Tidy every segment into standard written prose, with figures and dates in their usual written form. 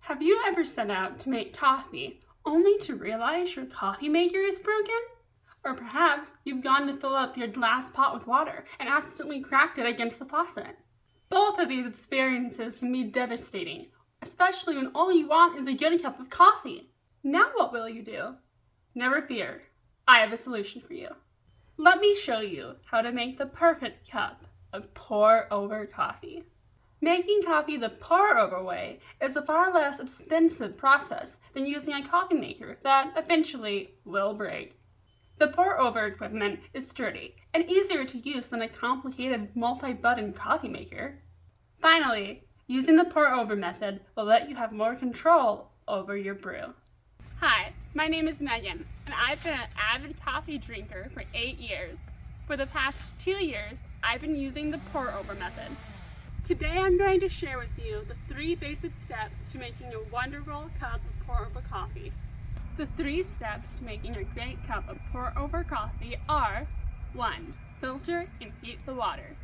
Have you ever set out to make coffee only to realize your coffee maker is broken? Or perhaps you've gone to fill up your glass pot with water and accidentally cracked it against the faucet. Both of these experiences can be devastating, especially when all you want is a good cup of coffee. Now what will you do? Never fear, I have a solution for you. Let me show you how to make the perfect cup of pour-over coffee. Making coffee the pour-over way is a far less expensive process than using a coffee maker that eventually will break. The pour-over equipment is sturdy and easier to use than a complicated multi-button coffee maker. Finally, using the pour-over method will let you have more control over your brew. Hi, my name is Megan, and I've been an avid coffee drinker for 8 years. For the past 2 years, I've been using the pour-over method. Today I'm going to share with you the 3 basic steps to making a wonderful cup of pour-over coffee. The 3 steps to making a great cup of pour-over coffee are: 1. Filter and heat the water.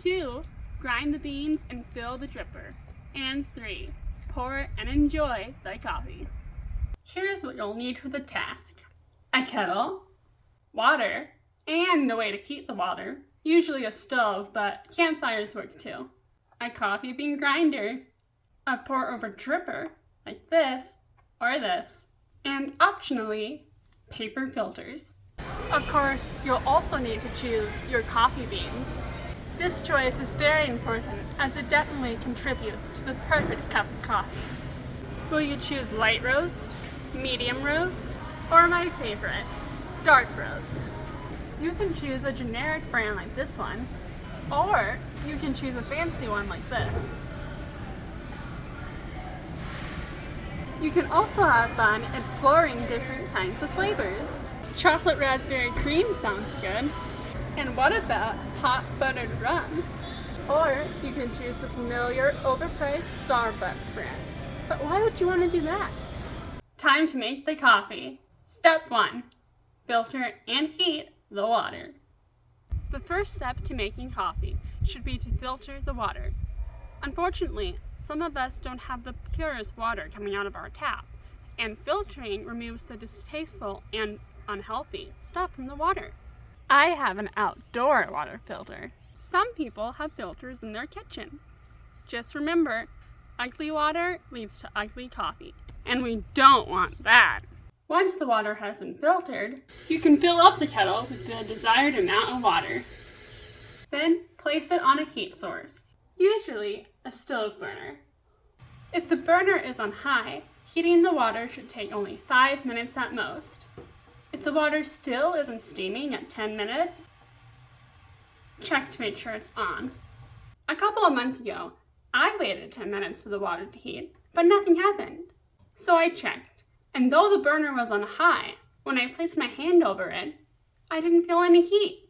2. Grind the beans and fill the dripper. And 3. Pour and enjoy the coffee. Here's what you'll need for the task: a kettle, water, and a way to heat the water, usually a stove, but campfires work too. A coffee bean grinder, a pour-over dripper, like this or this, and optionally, paper filters. Of course, you'll also need to choose your coffee beans. This choice is very important as it definitely contributes to the perfect cup of coffee. Will you choose light roast, medium roast, or my favorite, dark roast? You can choose a generic brand like this one, or you can choose a fancy one like this. You can also have fun exploring different kinds of flavors. Chocolate raspberry cream sounds good. And what about hot buttered rum? Or you can choose the familiar overpriced Starbucks brand. But why would you want to do that? Time to make the coffee. Step 1. Filter and heat the water. The first step to making coffee should be to filter the water. Unfortunately, some of us don't have the purest water coming out of our tap, and filtering removes the distasteful and unhealthy stuff from the water. I have an outdoor water filter. Some people have filters in their kitchen. Just remember, ugly water leads to ugly coffee, and we don't want that. Once the water has been filtered, you can fill up the kettle with the desired amount of water. Then place it on a heat source, usually a stove burner. If the burner is on high, heating the water should take only 5 minutes at most. If the water still isn't steaming at 10 minutes, check to make sure it's on. A couple of months ago, I waited 10 minutes for the water to heat, but nothing happened. So I checked, and though the burner was on high, when I placed my hand over it, I didn't feel any heat.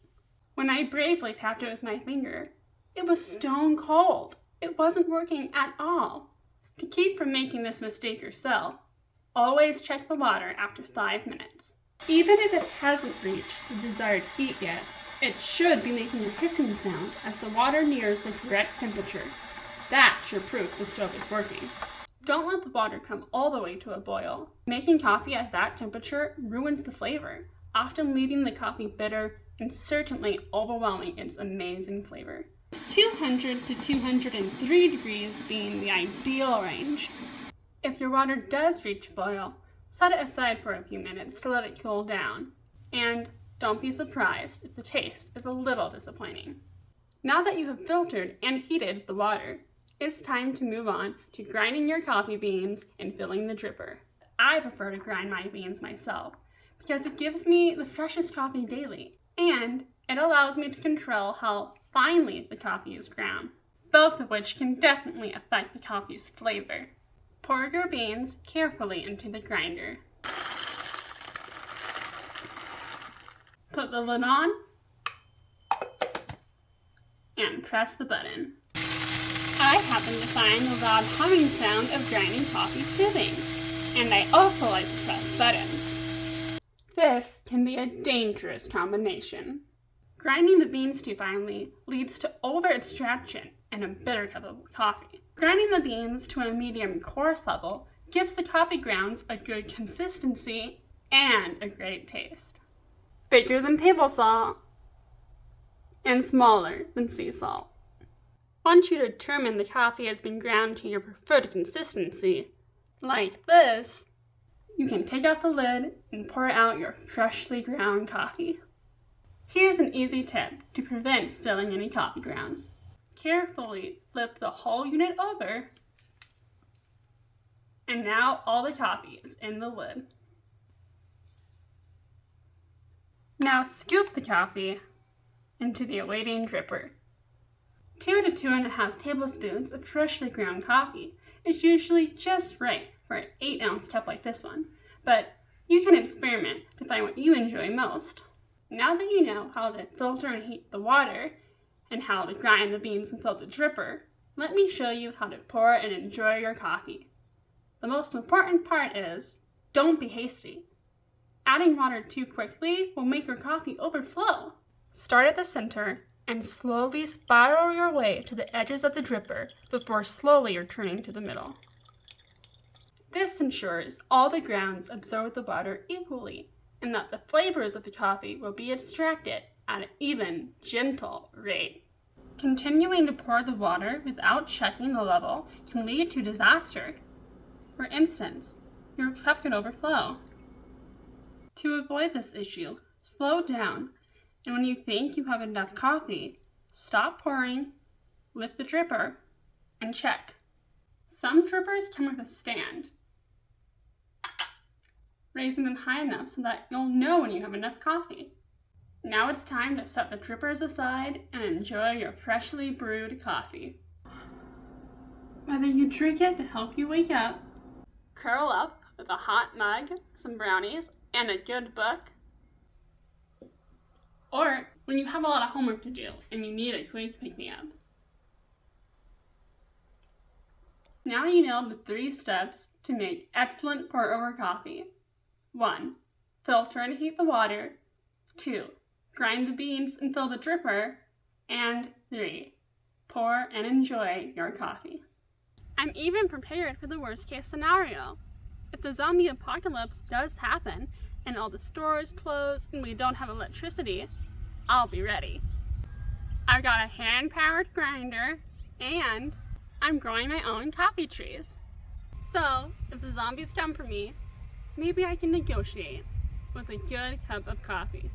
When I bravely tapped it with my finger, it was stone cold. It wasn't working at all. To keep from making this mistake yourself, always check the water after 5 minutes. Even if it hasn't reached the desired heat yet, it should be making a hissing sound as the water nears the correct temperature. That's your proof the stove is working. Don't let the water come all the way to a boil. Making coffee at that temperature ruins the flavor, often leaving the coffee bitter and certainly overwhelming its amazing flavor. 200 to 203 degrees being the ideal range. If your water does reach boil, set it aside for a few minutes to let it cool down. And don't be surprised if the taste is a little disappointing. Now that you have filtered and heated the water, it's time to move on to grinding your coffee beans and filling the dripper. I prefer to grind my beans myself because it gives me the freshest coffee daily, and it allows me to control how finely the coffee is ground, both of which can definitely affect the coffee's flavor. Pour your beans carefully into the grinder. Put the lid on and press the button. I happen to find the loud humming sound of grinding coffee soothing, and I also like to press buttons. This can be a dangerous combination. Grinding the beans too finely leads to over-extraction and a bitter cup of coffee. Grinding the beans to a medium coarse level gives the coffee grounds a good consistency and a great taste. Bigger than table salt and smaller than sea salt. Once you determine the coffee has been ground to your preferred consistency, like this, you can take off the lid and pour out your freshly ground coffee. Here's an easy tip to prevent spilling any coffee grounds. Carefully flip the whole unit over, and now all the coffee is in the lid. Now scoop the coffee into the awaiting dripper. 2 to 2.5 tablespoons of freshly ground coffee is usually just right for an 8-ounce cup like this one, but you can experiment to find what you enjoy most. Now that you know how to filter and heat the water, and how to grind the beans and fill the dripper, let me show you how to pour and enjoy your coffee. The most important part is, don't be hasty. Adding water too quickly will make your coffee overflow. Start at the center and slowly spiral your way to the edges of the dripper before slowly returning to the middle. This ensures all the grounds absorb the water equally and that the flavors of the coffee will be extracted at an even, gentle rate. Continuing to pour the water without checking the level can lead to disaster. For instance, your cup could overflow. To avoid this issue, slow down, and when you think you have enough coffee, stop pouring, lift the dripper, and check. Some drippers come with a stand, raising them high enough so that you'll know when you have enough coffee. Now it's time to set the drippers aside and enjoy your freshly brewed coffee. Whether you drink it to help you wake up, curl up with a hot mug, some brownies, and a good book, or when you have a lot of homework to do and you need a quick pick-me-up. Now you know the 3 steps to make excellent pour-over coffee. 1. Filter and heat the water. 2. Grind the beans and fill the dripper. And 3. Pour and enjoy your coffee. I'm even prepared for the worst case scenario. If the zombie apocalypse does happen and all the stores close and we don't have electricity, I'll be ready. I've got a hand-powered grinder and I'm growing my own coffee trees. So, if the zombies come for me, maybe I can negotiate with a good cup of coffee.